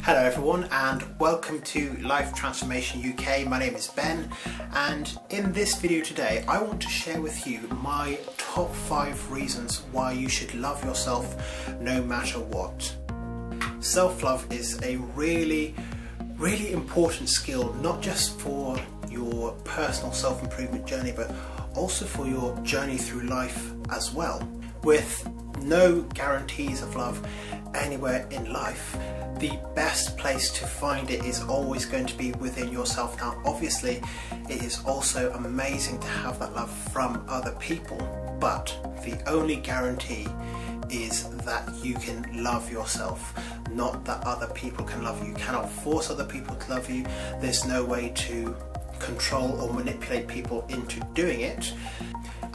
Hello everyone and welcome to Life Transformation UK. My name is Ben, and in this video today I want to share with you my top 5 reasons why you should love yourself no matter what. Self-love is a really important skill, not just for your personal self-improvement journey but also for your journey through life as well. With no guarantees of love anywhere in life, the best place to find it is always going to be within yourself. Now obviously it is also amazing to have that love from other people, but the only guarantee is that you can love yourself, not that other people can love you. You cannot force other people to love you. There's no way to control or manipulate people into doing it.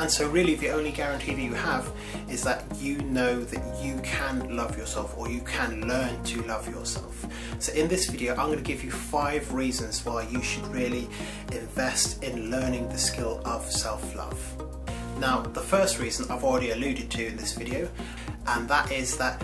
And so really the only guarantee that you have is that you know that you can love yourself, or you can learn to love yourself. So in this video I'm going to give you 5 reasons why you should really invest in learning the skill of self-love. Now the first reason I've already alluded to in this video, and that is that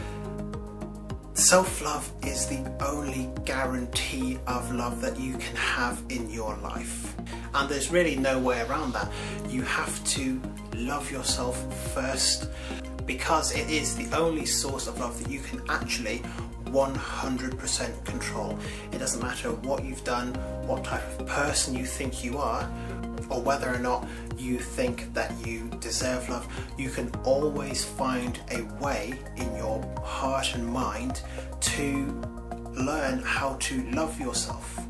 self-love is the only guarantee of love that you can have in your life. And there's really no way around that. You have to love yourself first, because it is the only source of love that you can actually 100% control. It doesn't matter what you've done, what type of person you think you are, or whether or not you think that you deserve love. You can always find a way in your heart and mind to learn how to love yourself.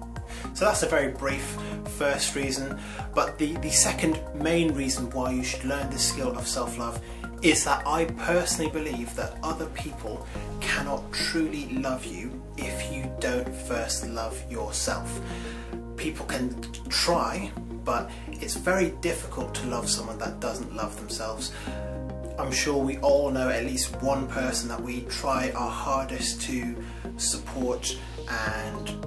So that's a very brief first reason, but the second main reason why you should learn this skill of self-love is that I personally believe that other people cannot truly love you if you don't first love yourself. People can try, but it's very difficult to love someone that doesn't love themselves. I'm sure we all know at least one person that we try our hardest to support and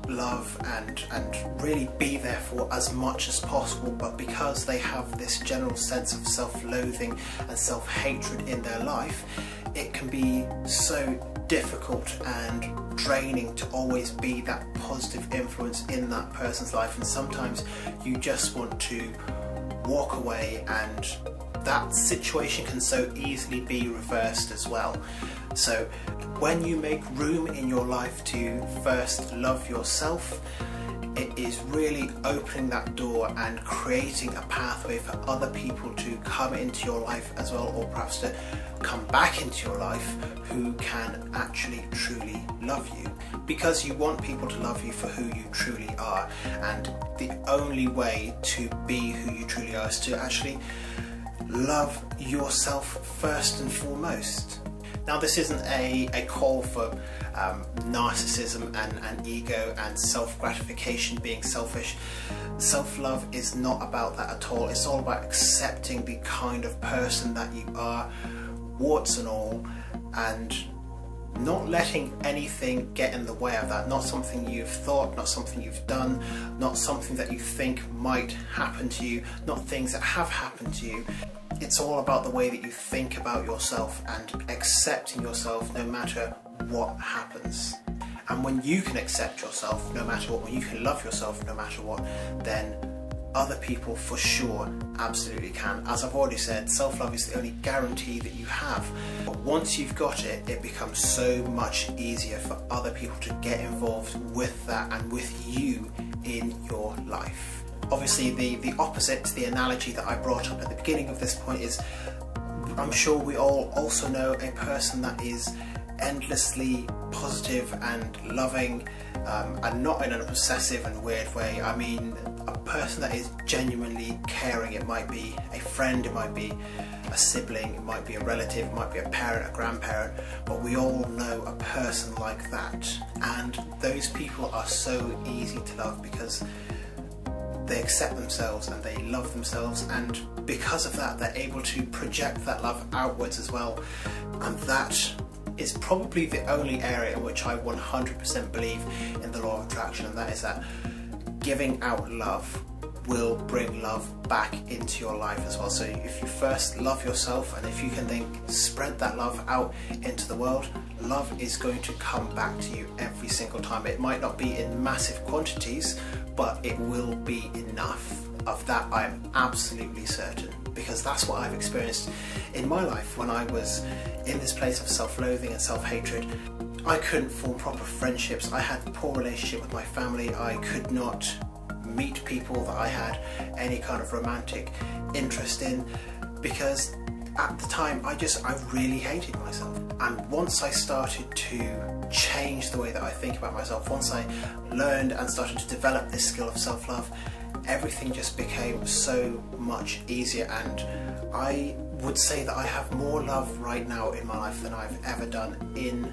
love and really be there for as much as possible, but because they have this general sense of self-loathing and self-hatred in their life, it can be so difficult and draining to always be that positive influence in that person's life, and sometimes you just want to walk away, and that situation can so easily be reversed as well. So when you make room in your life to first love yourself, it is really opening that door and creating a pathway for other people to come into your life as well, or perhaps to come back into your life who can actually truly love you, because you want people to love you for who you truly are. And the only way to be who you truly are is to actually love yourself first and foremost. Now this isn't a call for narcissism and ego and self-gratification, being selfish. Self-love is not about that at all. It's all about accepting the kind of person that you are, warts and all, and not letting anything get in the way of that. Not something you've thought, not something you've done, not something that you think might happen to you, not things that have happened to you. It's all about the way that you think about yourself and accepting yourself no matter what happens. And when you can accept yourself no matter what, when you can love yourself no matter what, then other people for sure absolutely can. As I've already said, self-love is the only guarantee that you have. But once you've got it, it becomes so much easier for other people to get involved with that and with you in your life. Obviously the opposite to the analogy that I brought up at the beginning of this point is, I'm sure we all also know a person that is endlessly positive and loving, and not in an obsessive and weird way. I mean a person that is genuinely caring. It might be a friend, it might be a sibling, it might be a relative, it might be a parent, a grandparent, but we all know a person like that. And those people are so easy to love because they accept themselves and they love themselves, and because of that they're able to project that love outwards as well. And that is probably the only area in which I 100% believe in the law of attraction, and that is that giving out love will bring love back into your life as well. So if you first love yourself, and if you can then spread that love out into the world, love is going to come back to you every single time. It might not be in massive quantities, but it will be enough. Of that I am absolutely certain, because that's what I've experienced in my life. When I was in this place of self-loathing and self-hatred, I couldn't form proper friendships. I had a poor relationship with my family. I could not meet people that I had any kind of romantic interest in, because at the time I really hated myself. And once I started to change the way that I think about myself, once I learned and started to develop this skill of self-love, everything just became so much easier. And I would say that I have more love right now in my life than I've ever done in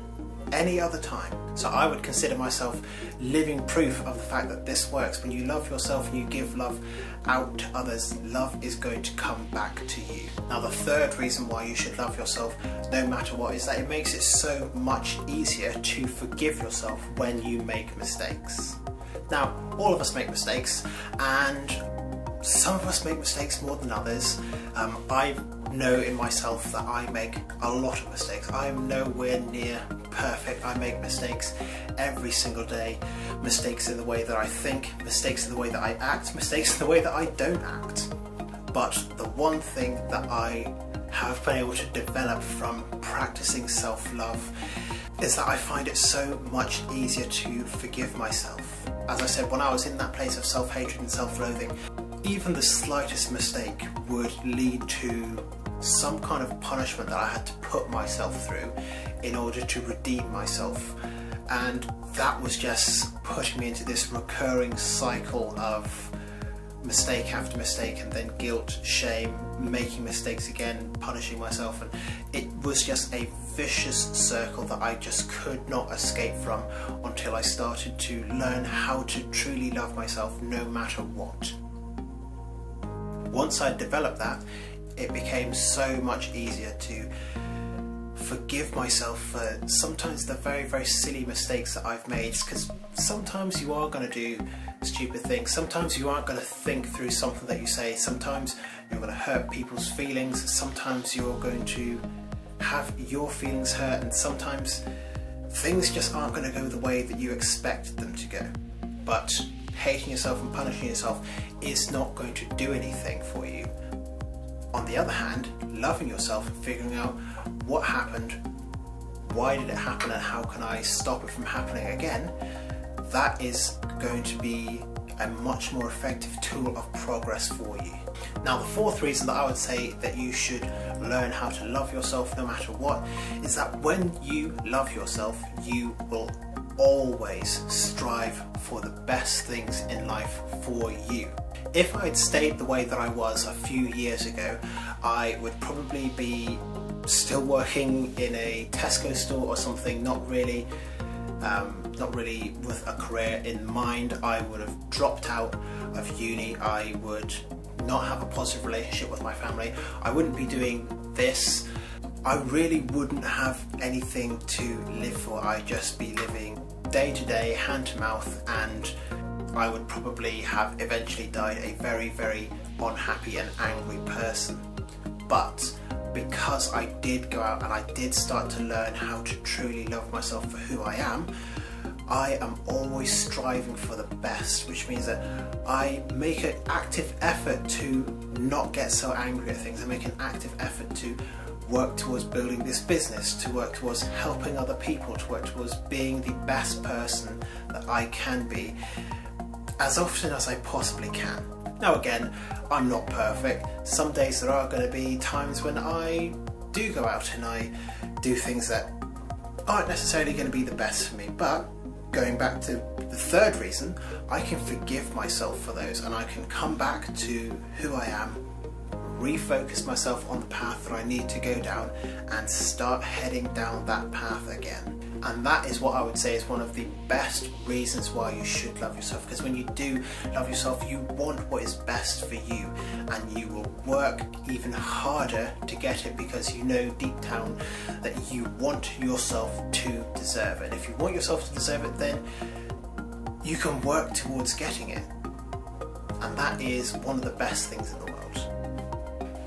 any other time. So I would consider myself living proof of the fact that this works. When you love yourself and you give love out to others, love is going to come back to you. Now, the third reason why you should love yourself no matter what is that it makes it so much easier to forgive yourself when you make mistakes. Now, all of us make mistakes, and some of us make mistakes more than others. I know in myself that I make a lot of mistakes. I am nowhere near perfect. I make mistakes every single day. Mistakes in the way that I think, mistakes in the way that I act, mistakes in the way that I don't act. But the one thing that I have been able to develop from practicing self-love is that I find it so much easier to forgive myself. As I said, when I was in that place of self-hatred and self-loathing, even the slightest mistake would lead to some kind of punishment that I had to put myself through in order to redeem myself. And that was just pushing me into this recurring cycle of mistake after mistake, and then guilt, shame, making mistakes again, punishing myself. And it was just a vicious circle that I just could not escape from until I started to learn how to truly love myself no matter what. Once I developed that, it became so much easier to forgive myself for sometimes the very, very silly mistakes that I've made, because sometimes you are going to do stupid things. Sometimes you aren't going to think through something that you say. Sometimes you're going to hurt people's feelings. Sometimes you're going to have your feelings hurt, and sometimes things just aren't going to go the way that you expect them to go. But hating yourself and punishing yourself is not going to do anything for you. On the other hand, loving yourself and figuring out what happened, why did it happen, and how can I stop it from happening again, that is going to be a much more effective tool of progress for you. Now, the fourth reason that I would say that you should learn how to love yourself no matter what is that when you love yourself, you will always strive for the best things in life for you. If I'd stayed the way that I was a few years ago, I would probably be still working in a Tesco store or something, not really with a career in mind. I would have dropped out of uni. I would not have a positive relationship with my family. I wouldn't be doing this. I really wouldn't have anything to live for. I'd just be living day to day, hand to mouth, and I would probably have eventually died a very, very unhappy and angry person. But because I did go out and I did start to learn how to truly love myself for who I am always striving for the best, which means that I make an active effort to not get so angry at things. I make an active effort to work towards building this business, to work towards helping other people, to work towards being the best person that I can be as often as I possibly can. Now again, I'm not perfect. Some days there are going to be times when I do go out and I do things that aren't necessarily going to be the best for me, but going back to the third reason, I can forgive myself for those, and I can come back to who I am, refocus myself on the path that I need to go down, and start heading down that path again. And that is what I would say is one of the best reasons why you should love yourself, because when you do love yourself, you want what is best for you, and you will work even harder to get it, because you know deep down that you want yourself to deserve it. And if you want yourself to deserve it, then you can work towards getting it. and that is one of the best things in the world.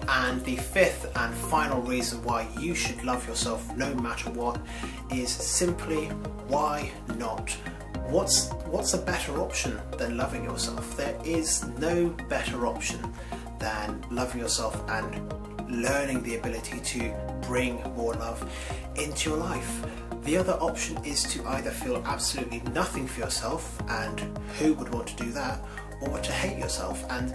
And the fifth and final reason why you should love yourself no matter what is simply, why not? What's a better option than loving yourself? There is no better option than loving yourself and learning the ability to bring more love into your life. The other option is to either feel absolutely nothing for yourself, and who would want to do that, or to hate yourself, and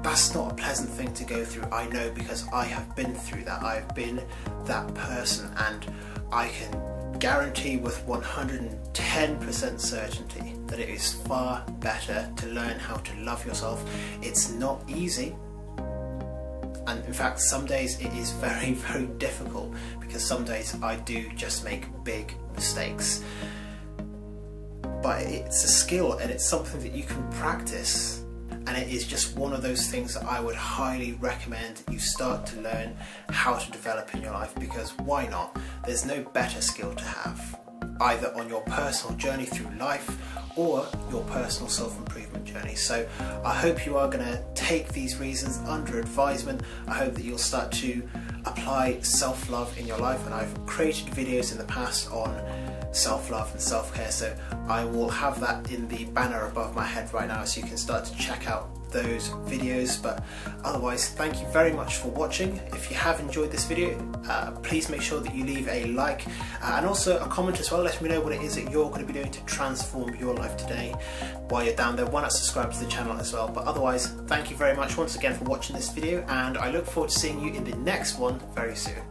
that's not a pleasant thing to go through. I know, because I have been through that. I've been that person, and I can guarantee with 110% certainty that it is far better to learn how to love yourself. It's not easy, and in fact some days it is very, very difficult, because some days I do just make big mistakes. But it's a skill, and it's something that you can practice, and it is just one of those things that I would highly recommend you start to learn how to develop in your life, because why not? There's no better skill to have, either on your personal journey through life or your personal self-improvement journey. So I hope you are going to take these reasons under advisement. I hope that you'll start to apply self-love in your life, and I've created videos in the past on self-love and self-care, so I will have that in the banner above my head right now, so you can start to check out those videos. But otherwise, thank you very much for watching. If you have enjoyed this video, please make sure that you leave a like and also a comment as well. Let me know what it is that you're going to be doing to transform your life today. While you're down there, why not subscribe to the channel as well? But otherwise, thank you very much once again for watching this video, and I look forward to seeing you in the next one very soon.